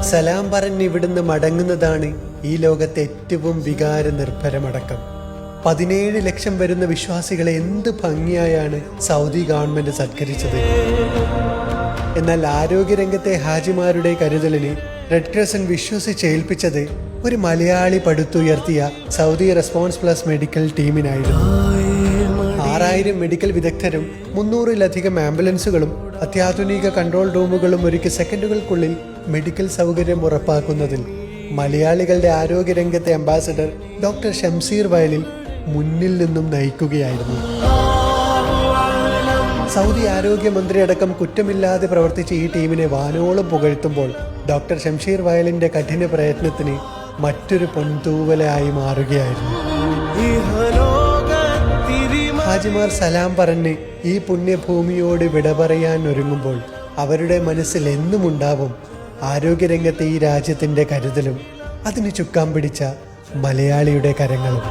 സലാം പറഞ്ഞ് ഇവിടുന്ന് മടങ്ങുന്നതാണ് ഈ ലോകത്തെ ഏറ്റവും വികാര നിർഭരമടക്കം. 17 ലക്ഷം വരുന്ന വിശ്വാസികളെ എന്ത് ഭംഗിയായാണ് സൗദി ഗവൺമെന്റ് സത്കരിച്ചത്. എന്നാൽ ആരോഗ്യരംഗത്തെ ഹാജിമാരുടെ കരുതലിന് റെഡ് ക്രസന്റ് വിശ്വസിച്ചേൽപ്പിച്ചത് ഒരു മലയാളി പടുത്തുയർത്തിയ സൗദി റെസ്പോൺസ് പ്ലസ് മെഡിക്കൽ ടീമിനായിരുന്നു. 6000 മെഡിക്കൽ വിദഗ്ധരും 300-ലധികം ആംബുലൻസുകളും അത്യാധുനിക കൺട്രോൾ റൂമുകളും ഒരുക്കി സെക്കൻഡുകൾക്കുള്ളിൽ മെഡിക്കൽ സൗകര്യം ഉറപ്പാക്കുന്നതിൽ മലയാളികളുടെ ആരോഗ്യരംഗത്തെ അംബാസഡർ ഡോക്ടർ ഷംസീർ വയലിൽ മുന്നിൽ നിന്നും നയിക്കുകയായിരുന്നു. സൗദി ആരോഗ്യമന്ത്രി അടക്കം കുറ്റമില്ലാതെ പ്രവർത്തിച്ച ഈ ടീമിനെ വാനോളം പുകഴ്ത്തുമ്പോൾ ഡോക്ടർ ഷംസീർ വയലിന്റെ കഠിന പ്രയത്നത്തിന് മറ്റൊരു പൊൻതൂവലായി മാറുകയായിരുന്നു. ഹാജിമാർ സലാം പറഞ്ഞ് ഈ പുണ്യഭൂമിയോട് വിട പറയാൻ ഒരുങ്ങുമ്പോൾ അവരുടെ മനസ്സിൽ എന്നും ഉണ്ടാവും ആരോഗ്യരംഗത്തെ ഈ രാജ്യത്തിന്റെ കരുതലും അതിന് ചുക്കാൻ പിടിച്ച മലയാളിയുടെ കരങ്ങളും.